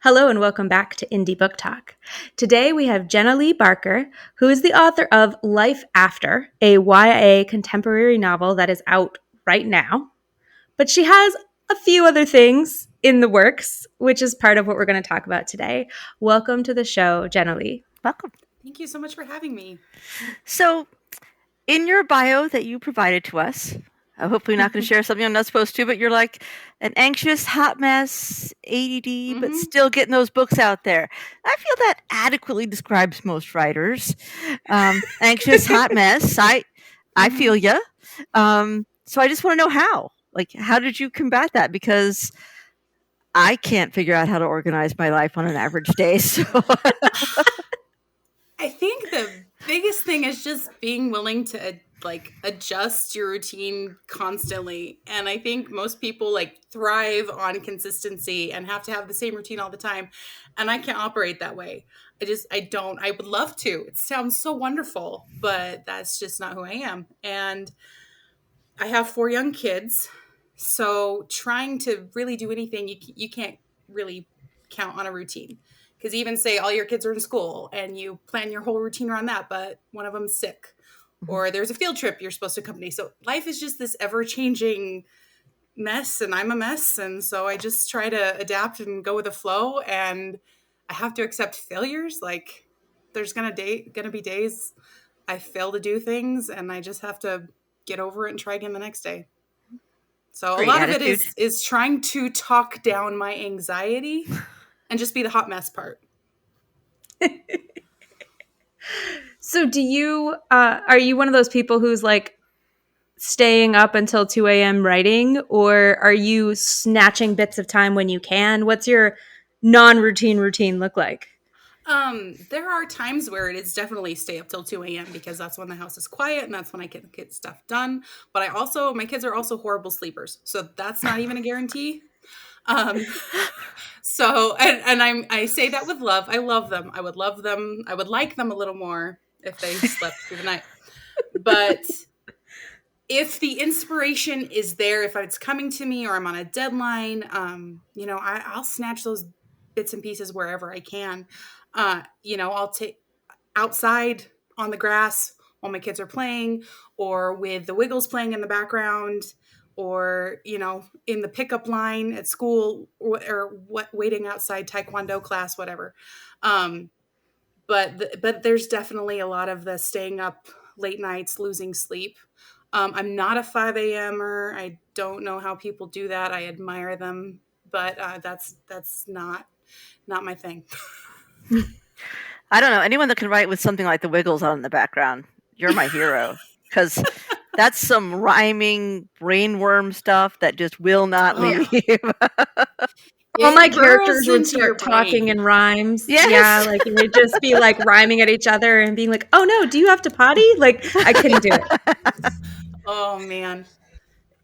Hello and welcome back to Indie Book Talk. Today we have Jenna Lee Barker, who is the author of Life After, a YA contemporary novel that is out right now. But she has a few other things in the works, which is part of what we're going to talk about today. Welcome to the show, Jenna Lee. Welcome. Thank you so much for having me. So, in your bio that you provided to us, hopefully not going to share something I'm not supposed to, but you're like an anxious, hot mess, ADD, but still getting those books out there. I feel that adequately describes most writers. Anxious, hot mess. I feel ya. So I just want to know how. Like, how did you combat that? Because I can't figure out how to organize my life on an average day. So I think the biggest thing is just being willing to adjust your routine constantly. And I think most people thrive on consistency and have to have the same routine all the time. And I can't operate that way. I don't. I would love to. It sounds so wonderful, but that's just not who I am. And I have 4 young kids. So trying to really do anything, you can't really count on a routine. Because even say all your kids are in school and you plan your whole routine around that, but one of them's sick or there's a field trip you're supposed to accompany. So life is just this ever-changing mess, and I'm a mess. And so I just try to adapt and go with the flow. And I have to accept failures. Like there's gonna be days I fail to do things, and I just have to get over it and try again the next day. So Great a lot attitude. of it is trying to talk down my anxiety and just be the hot mess part. So do you, are you one of those people who's like staying up until 2 a.m. writing, or are you snatching bits of time when you can? What's your non-routine routine look like? There are times where it is definitely stay up till 2 a.m. because that's when the house is quiet and that's when I can get stuff done. But my kids are also horrible sleepers. So that's not even a guarantee. So, I say that with love. I love them. I would love them. I would like them a little more if they slept through the night. But if the inspiration is there, if it's coming to me or I'm on a deadline, I'll snatch those bits and pieces wherever I can. I'll take outside on the grass while my kids are playing, or with the Wiggles playing in the background, or in the pickup line at school, or waiting outside Taekwondo class, whatever. But there's definitely a lot of the staying up late nights, losing sleep. I'm not a 5 a.m.er. I don't know how people do that. I admire them, but that's not my thing. I don't know. Anyone that can write with something like the Wiggles on in the background, you're my hero. Because that's some rhyming brainworm stuff that just will not leave. All my It characters burrows would into your start talking brain. in rhymes. Yes. Yeah, like it would just be like rhyming at each other and being like, "Oh no, do you have to potty?" Like I couldn't do it. Oh man.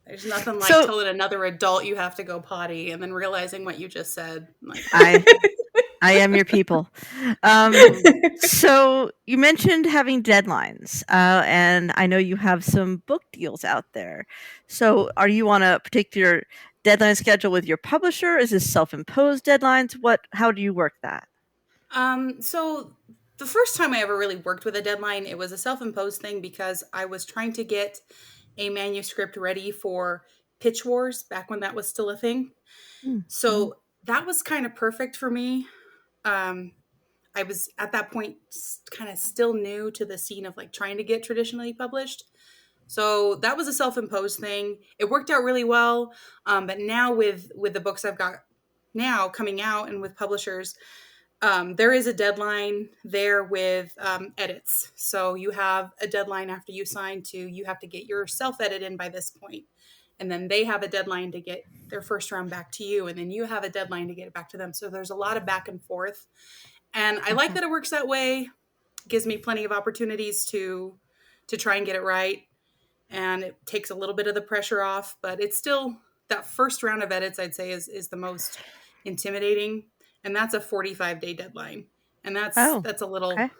There's nothing like So- telling another adult you have to go potty and then realizing what you just said. Like, I am your people. So you mentioned having deadlines, and I know you have some book deals out there. So are you on a particular deadline schedule with your publisher? Is this self-imposed deadlines? How do you work that? So the first time I ever really worked with a deadline, it was a self-imposed thing because I was trying to get a manuscript ready for Pitch Wars back when that was still a thing. So that was kind of perfect for me. I was at that point kind of still new to the scene of trying to get traditionally published. So that was a self-imposed thing. It worked out really well. But now with the books I've got now coming out and with publishers, there is a deadline there with edits. So you have a deadline after you sign you have to get your self-edit in by this point. And then they have a deadline to get their first round back to you. And then you have a deadline to get it back to them. So there's a lot of back and forth. And I like that it works that way. It gives me plenty of opportunities to try and get it right. And it takes a little bit of the pressure off, but it's still that first round of edits I'd say is the most intimidating. And that's a 45-day deadline. And that's a little, okay.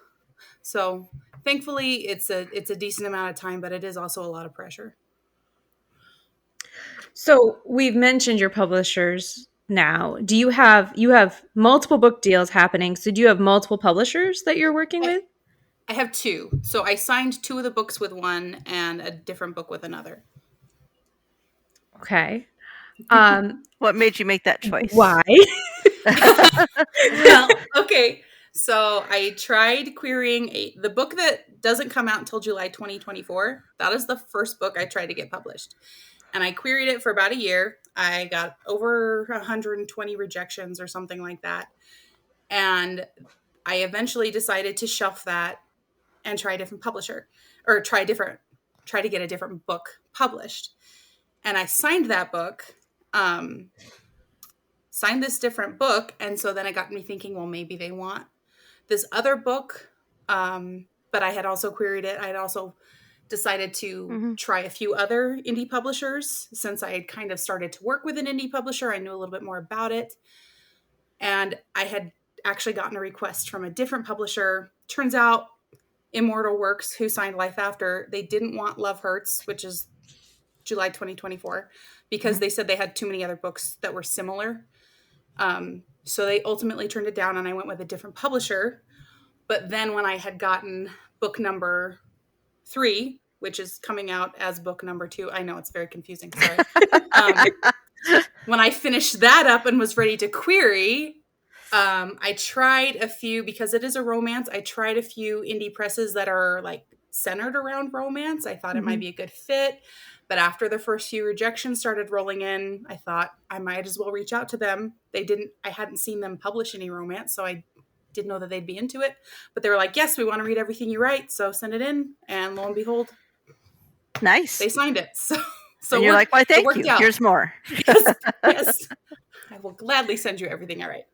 So thankfully it's a decent amount of time, but it is also a lot of pressure. So we've mentioned your publishers now, do you have multiple book deals happening? So do you have multiple publishers that you're working with? I have 2. So I signed 2 of the books with one and a different book with another. Okay. What made you make that choice? Why? Well, okay. So I tried querying the book that doesn't come out until July 2024. That is the first book I tried to get published. And I queried it for about a year. I got over 120 rejections or something like that. And I eventually decided to shelf that and try a different publisher, or try to get a different book published. And I signed that book, signed this different book. And so then it got me thinking, well, maybe they want this other book. But I had also queried it. I had also decided to try a few other indie publishers since I had kind of started to work with an indie publisher. I knew a little bit more about it. And I had actually gotten a request from a different publisher. Turns out Immortal Works, who signed Life After, they didn't want Love Hurts, which is July 2024, because they said they had too many other books that were similar. So they ultimately turned it down and I went with a different publisher. But then when I had gotten book number 3, which is coming out as book number 2, I know it's very confusing. Sorry. When I finished that up and was ready to query, I tried a few, because it is a romance. I tried a few indie presses that are like centered around romance. I thought it might be a good fit. But after the first few rejections started rolling in, I thought I might as well reach out to them. I hadn't seen them publish any romance, so I didn't know that they'd be into it. But they were like, yes, we want to read everything you write, so send it in. And lo and behold, nice. they signed it. So and you're like, why, thank you. Out. Here's more. Yes. I will gladly send you everything I write.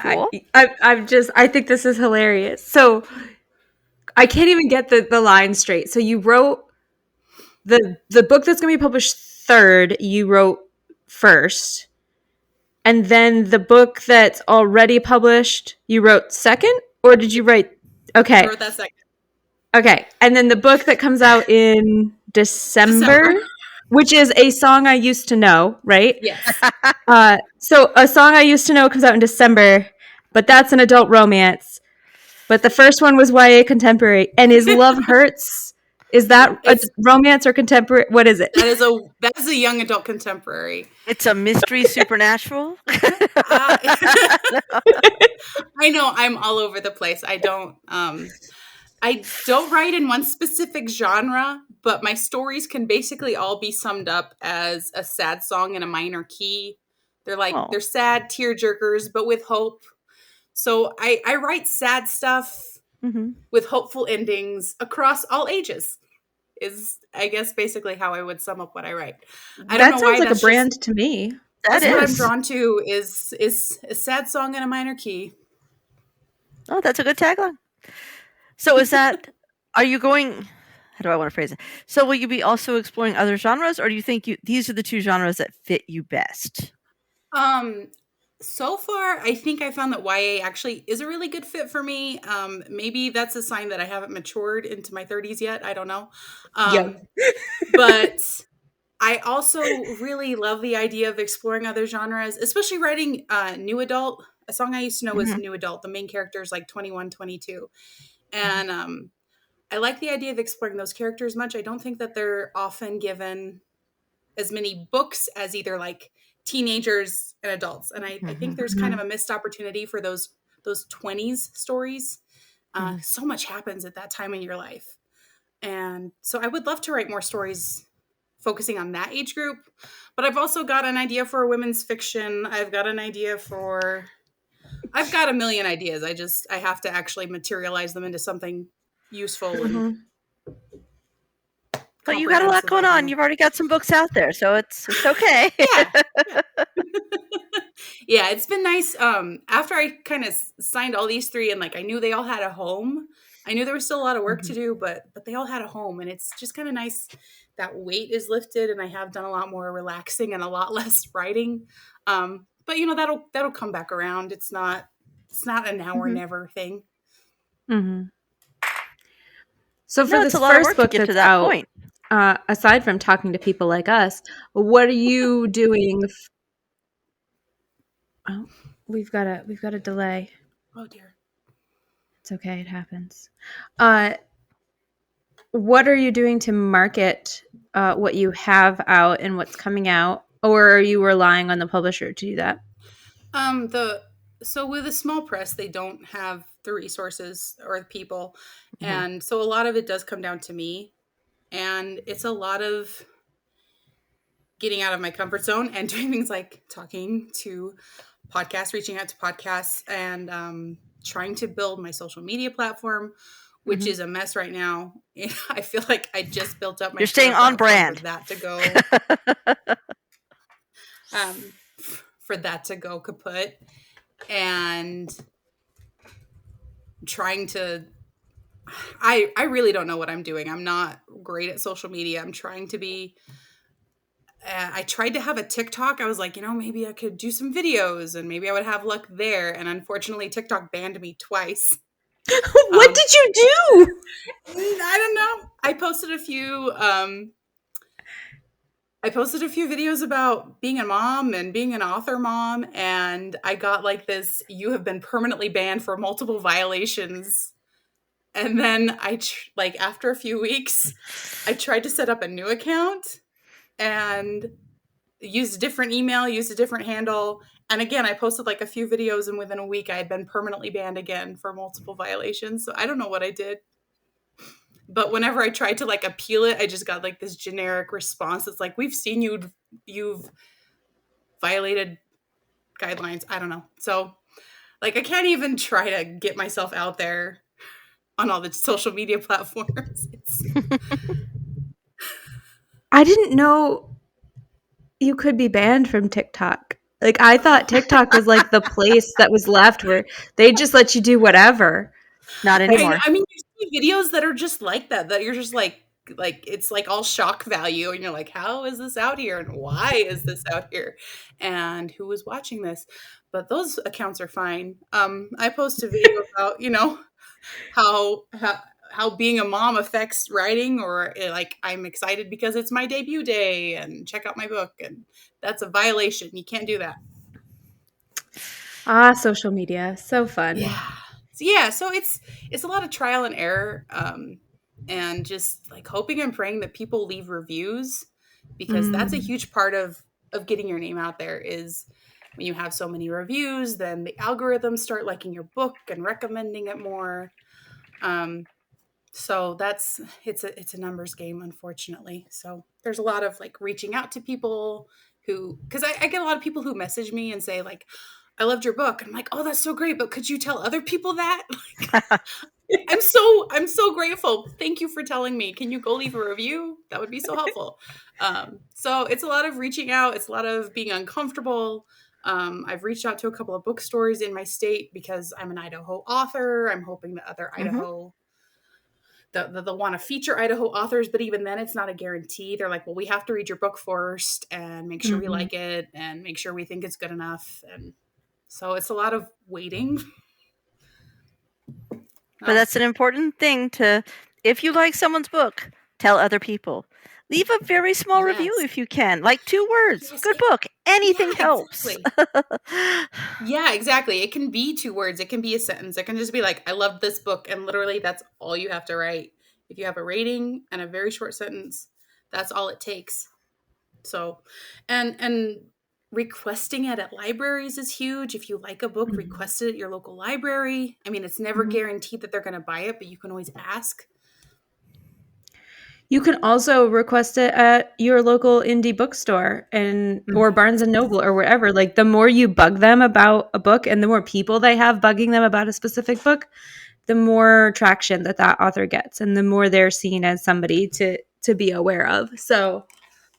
Cool. I think this is hilarious. So I can't even get the line straight. So you wrote the book that's going to be published third, you wrote first. And then the book that's already published, you wrote second? Or did you write? Okay. I wrote that second. Okay. And then the book that comes out in December. Which is A Song I Used to Know, right? Yes. So A Song I Used to Know comes out in December, but that's an adult romance. But the first one was YA contemporary. And is Love Hurts, is that a romance or contemporary? What is it? That is a young adult contemporary. It's a mystery supernatural. I know I'm all over the place. I don't write in one specific genre, but my stories can basically all be summed up as a sad song in a minor key. They're like, they're sad tearjerkers, but with hope. So I write sad stuff with hopeful endings across all ages is, I guess, basically how I would sum up what I write. I don't know why. That sounds like a brand to me. That's what I'm drawn to is a sad song in a minor key. Oh, that's a good tagline. So are you going, how do I want to phrase it? So will you be also exploring other genres, or do you think these are the 2 genres that fit you best? So far, I think I found that YA actually is a really good fit for me. Maybe that's a sign that I haven't matured into my 30s yet. I don't know. But I also really love the idea of exploring other genres, especially writing new adult. A Song I Used to Know was new adult. The main character is like 21, 22. And I like the idea of exploring those characters much. I don't think that they're often given as many books as either like teenagers and adults. And I think there's kind of a missed opportunity for those 20s stories. So much happens at that time in your life. And so I would love to write more stories focusing on that age group. But I've also got an idea for women's fiction. I've got a million ideas. I have to actually materialize them into something useful. But you got a lot going on. You've already got some books out there, so it's okay. Yeah. Yeah, it's been nice. After I kind of signed all these 3 and like I knew they all had a home. I knew there was still a lot of work to do, but they all had a home, and it's just kind of nice that weight is lifted, and I have done a lot more relaxing and a lot less writing. But that'll come back around. It's not a now or never thing. So for this first book that's out, aside from talking to people like us, what are you doing? Oh, we've got a delay. Oh dear. It's okay. It happens. What are you doing to market what you have out and what's coming out, or are you relying on the publisher to do that? So with a small press, they don't have the resources or the people, Mhm. and so a lot of it does come down to me, and it's a lot of getting out of my comfort zone and doing things like talking to podcasts, reaching out to podcasts, and trying to build my social media platform, which Mhm. is a mess right now. I feel like I just built up my You're staying Twitter on platform brand. um, for that to go kaput, and trying to I really don't know what I'm doing. I'm not great at social media. I'm trying to be I tried to have a TikTok. I was like, maybe I could do some videos and maybe I would have luck there. And unfortunately, TikTok banned me twice. What did you do? I don't know. I posted a few videos about being a mom and being an author mom, and I got like this, "You have been permanently banned for multiple violations." And then like after a few weeks, I tried to set up a new account and used a different email, used a different handle. And again, I posted like a few videos, and within a week I had been permanently banned again for multiple violations. So I don't know what I did. But whenever I tried to like appeal it, I just got like this generic response that's like, "We've seen you've violated guidelines." I don't know. So like I can't even try to get myself out there on all the social media platforms. I didn't know you could be banned from TikTok. Like, I thought TikTok was like the place that was left where they just let you do whatever. Not anymore. I mean, you see videos that are just like that you're just like it's like all shock value, and you're like, how is this out here, and why is this out here, and who is watching this? But those accounts are fine. I post a video about how how being a mom affects writing, or like I'm excited because it's my debut day and check out my book, and that's a violation. You can't do that. Social media, so fun. So it's a lot of trial and error, and just like hoping and praying that people leave reviews, because that's a huge part of getting your name out there. Is when you have so many reviews, then the algorithms start liking your book and recommending it more. So it's a numbers game, unfortunately. So there's a lot of like reaching out to people who, because I get a lot of people who message me and say like, "I loved your book." I'm like, "Oh, that's so great, but could you tell other people that?" I'm so grateful. Thank you for telling me. Can you go leave a review? That would be so helpful. So it's a lot of reaching out. It's a lot of being uncomfortable. I've reached out to a couple of bookstores in my state because I'm an Idaho author. I'm hoping that other Idaho they'll want to feature Idaho authors, but even then it's not a guarantee. They're like, "Well, we have to read your book first and make sure we like it and make sure we think it's good enough." And so it's a lot of waiting. But that's an important thing if you like someone's book, tell other people. Leave a very small review if you can, like 2 words. Yes, Good book. Anything helps. Yeah, exactly. It can be 2 words. It can be a sentence. It can just be like, "I loved this book," and literally that's all you have to write. If you have a rating and a very short sentence, that's all it takes. So, and requesting it at libraries is huge. If you like a book, request it at your local library. I mean, it's never guaranteed that they're going to buy it, but you can always ask. You can also request it at your local indie bookstore or Barnes and Noble or wherever. Like, the more you bug them about a book and the more people they have bugging them about a specific book, the more traction that author gets and the more they're seen as somebody to be aware of. So,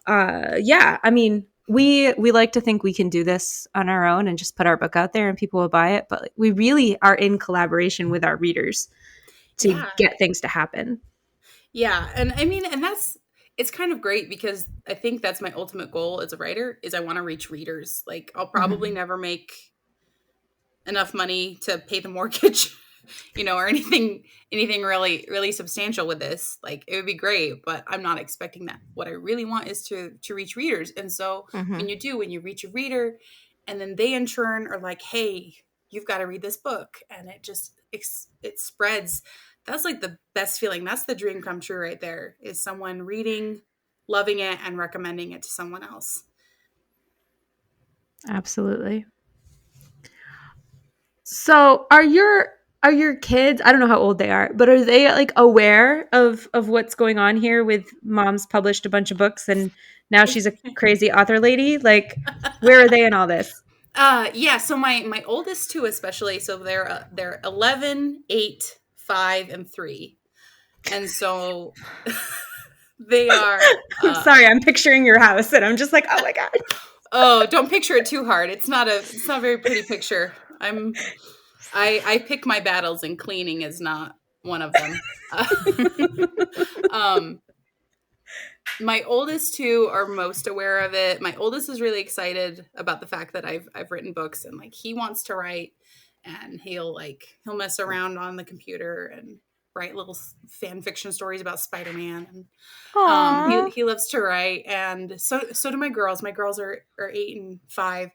yeah, I mean, we like to think we can do this on our own and just put our book out there and people will buy it, but we really are in collaboration with our readers to get things to happen. Yeah, and I mean, and it's kind of great because I think that's my ultimate goal as a writer is I want to reach readers. Like, I'll probably never make enough money to pay the mortgage or anything really really substantial with this. Like, it would be great, but I'm not expecting that. What I really want is to reach readers. And so when you reach a reader, and then they in turn are like, hey, you've got to read this book, and it spreads. That's like the best feeling. That's the dream come true right there, is someone reading, loving it, and recommending it to someone else. Absolutely. So are your kids, I don't know how old they are, but are they like aware of what's going on here with mom's published a bunch of books and now she's a crazy author lady? Like, where are they in all this? Yeah, so my oldest two especially, so they're 11, 8, 5, and 3. And so they are I'm sorry, I'm picturing your house and I'm just like, oh my God. Oh, don't picture it too hard. It's not a very pretty picture. I pick my battles, and cleaning is not one of them. My oldest two are most aware of it. My oldest is really excited about the fact that I've written books, and like, he wants to write, and he'll mess around on the computer and write little fan fiction stories about Spider-Man. And he loves to write, and so do my girls. My girls are 8 and 5.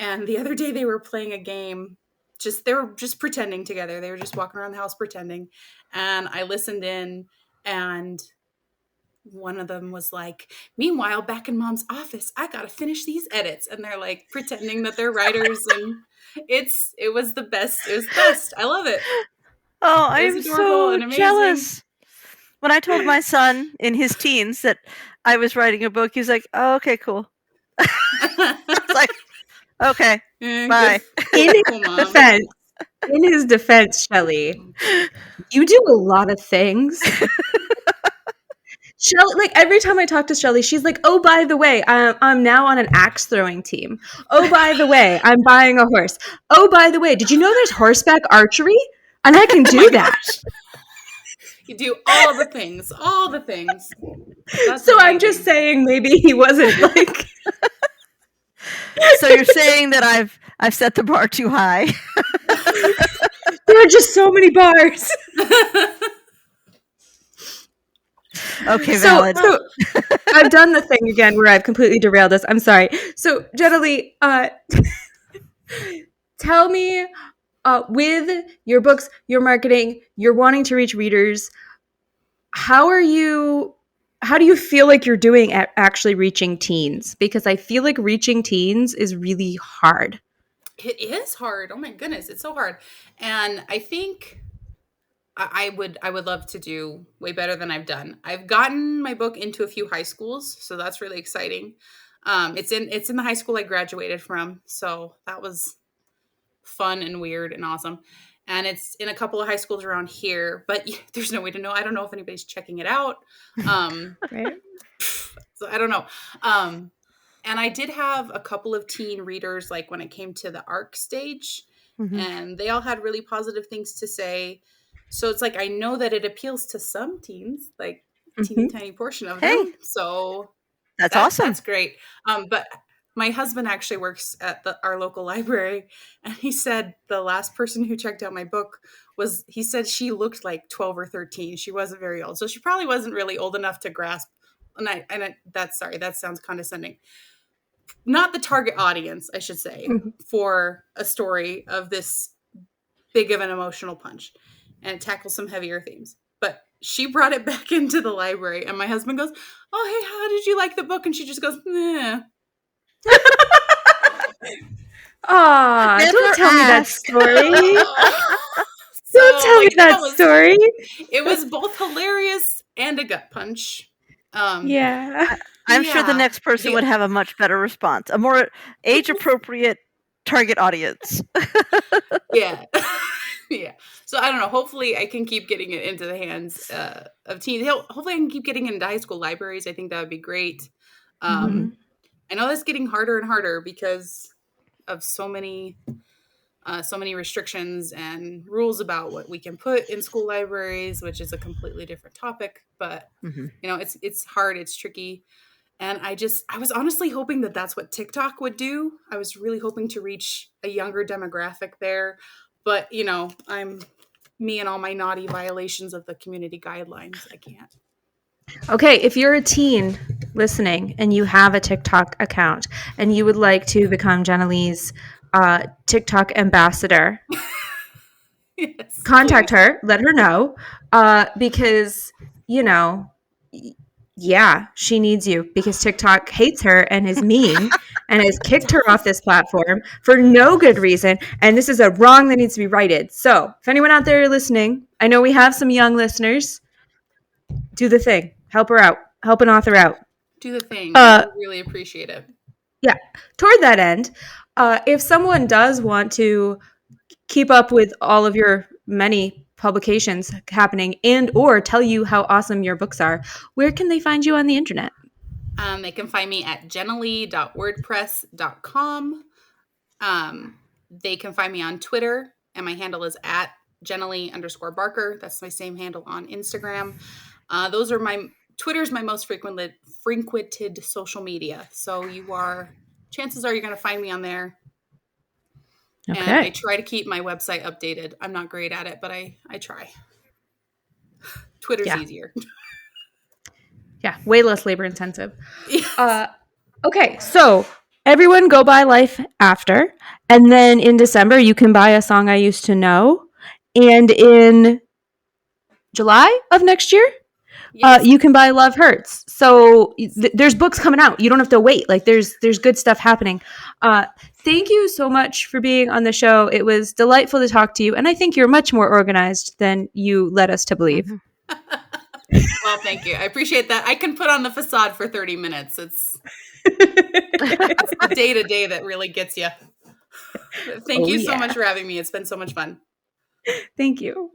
And the other day they were playing a game. They were just pretending together. They were just walking around the house pretending. And I listened in, and one of them was like, meanwhile, back in mom's office, I got to finish these edits. And they're like pretending that they're writers. And it was the best. It was the best. I love it. Oh, I'm so jealous. When I told my son in his teens that I was writing a book, he was like, oh, okay, cool. I was like, okay, bye. In his defense, Shelley, you do a lot of things. Shelley, like, every time I talk to Shelley, she's like, oh, by the way, I'm now on an axe throwing team. Oh, by the way, I'm buying a horse. Oh, by the way, did you know there's horseback archery? And I can do that. You do all the things. That's so amazing. I'm just saying, maybe he wasn't like. So you're saying that I've set the bar too high. There are just so many bars. Okay, valid. So I've done the thing again where I've completely derailed us. I'm sorry. So, Jenna Lee, tell me, with your books, your marketing, you're wanting to reach readers, how do you feel like you're doing at actually reaching teens? Because I feel like reaching teens is really hard. It is hard. Oh my goodness, it's so hard. And I think I would love to do way better than I've done. I've gotten my book into a few high schools, so that's really exciting. It's in the high school I graduated from, so that was fun and weird and awesome. And it's in a couple of high schools around here, but there's no way to know. I don't know if anybody's checking it out. Right. So I don't know. And I did have a couple of teen readers, like when it came to the ARC stage, and they all had really positive things to say. So it's like, I know that it appeals to some teens, like a teeny tiny portion of them. So that's awesome. That's great. But my husband actually works at our local library, and he said the last person who checked out my book he said she looked like 12 or 13. She wasn't very old. So she probably wasn't really old enough to grasp. That sounds condescending. Not the target audience, I should say, for a story of this big of an emotional punch, and it tackles some heavier themes. But she brought it back into the library, and my husband goes, oh, hey, how did you like the book? And she just goes, nah. Aw, don't tell me that story. Don't tell me that story. It was both hilarious and a gut punch. Yeah. I'm sure the next person would have a much better response, a more age-appropriate target audience. Yeah. Yeah. So I don't know. Hopefully I can keep getting it into the hands of teens. Hopefully I can keep getting into high school libraries. I think that would be great. I know that's getting harder and harder because of so many restrictions and rules about what we can put in school libraries, which is a completely different topic. But it's hard. It's tricky. And I was honestly hoping that that's what TikTok would do. I was really hoping to reach a younger demographic there. But, I'm me and all my naughty violations of the community guidelines. I can't. Okay, if you're a teen listening and you have a TikTok account and you would like to become Jenna Lee's TikTok ambassador, Yes, contact please. her, let her know, because, yeah, she needs you because TikTok hates her and is mean and has kicked her off this platform for no good reason. And this is a wrong that needs to be righted. So if anyone out there listening, I know we have some young listeners, do the thing. Help her out. Help an author out. Do the thing. I really appreciate it. Yeah. Toward that end, if someone does want to keep up with all of your many publications happening and or tell you how awesome your books are, where can they find you on the internet? They can find me at jennalee.wordpress.com. They can find me on Twitter, and my handle is at jennalee_Barker. That's my same handle on Instagram. Those are Twitter's my most frequented social media. So chances are you're going to find me on there. Okay. And I try to keep my website updated. I'm not great at it, but I try. Twitter's easier. Yeah, way less labor intensive. Yes. Okay, so everyone go buy Life After. And then in December, you can buy A Song I Used to Know. And in July of next year, Yes. you can buy Love Hurts. So there's books coming out. You don't have to wait. Like there's good stuff happening. Thank you so much for being on the show. It was delightful to talk to you. And I think you're much more organized than you led us to believe. Well, thank you. I appreciate that. I can put on the facade for 30 minutes. It's the day-to-day that really gets you. Thank you so much for having me. It's been so much fun. Thank you.